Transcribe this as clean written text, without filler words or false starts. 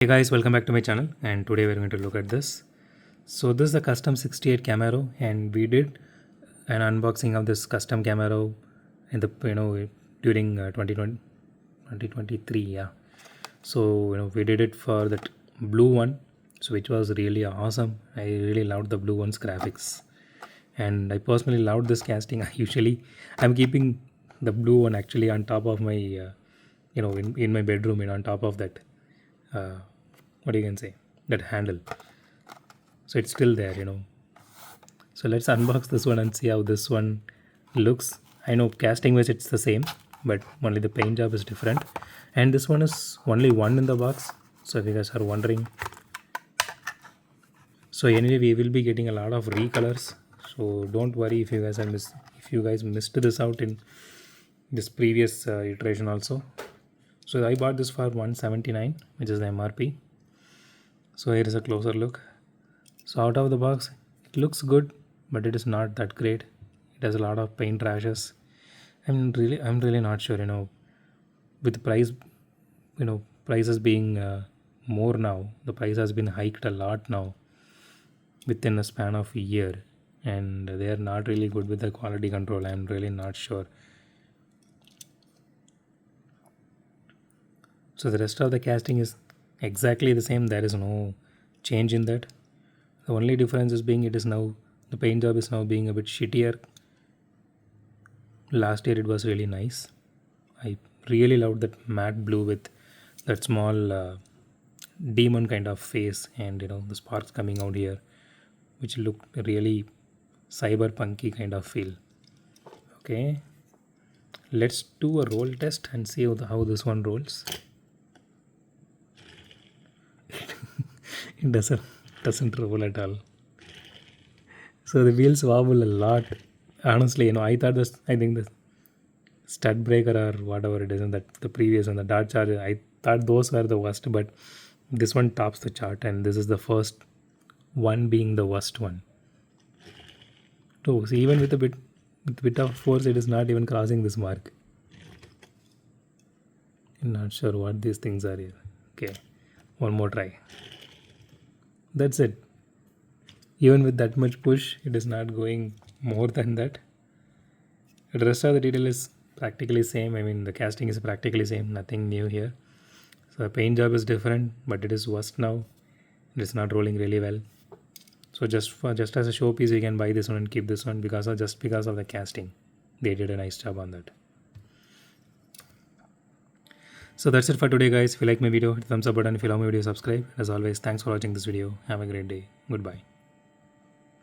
Hey guys, welcome back to my channel, and today we're going to look at this. So this is a custom 68 Camaro, and we did an unboxing of this custom Camaro in the during 2023, yeah. So we did it for that blue one, so which was really awesome. I really loved the blue one's graphics, and I personally loved this casting. I'm keeping the blue one actually on top of my in my bedroom, and on top of that what you can say, that handle, so it's still there. So let's unbox this one and see how this one looks. I know casting wise it's the same, but only the paint job is different, and this one is only one in the box. So if you guys are wondering, so anyway we will be getting a lot of recolors, so don't worry if you guys missed this out in this previous iteration also. So I bought this for 179, which is the MRP. So here is a closer look. So out of the box, it looks good, but it is not that great. It has a lot of paint rashes. I'm really not sure. With the prices being more now. The price has been hiked a lot now, within a span of a year, and they are not really good with the quality control. I'm really not sure. So the rest of the casting is exactly the same. There is no change in that. The only difference is being it is now the paint job is now being a bit shittier. Last year it was really nice. I really loved that matte blue with that small demon kind of face, and the sparks coming out here, which looked really cyberpunky kind of feel. Okay, let's do a roll test and see how this one rolls. It doesn't roll at all. So the wheels wobble a lot. Honestly, I think the stud breaker or whatever it is, and that the previous and the dart charger, I thought those were the worst, but this one tops the chart, and this is the first one being the worst one. So even with bit of force, it is not even crossing this mark. I'm not sure what these things are here. Okay, one more try. That's it. Even with that much push, it is not going more than that. The rest of the detail is practically same. I mean, the casting is practically same. Nothing new here. So the paint job is different, but it is worse now. It's not rolling really well. So just as a showpiece, you can buy this one and keep this one because of the casting. They did a nice job on that. So that's it for today, guys. If you like my video, hit the thumbs up button. If you love my video, subscribe. As always, thanks for watching this video. Have a great day. Goodbye.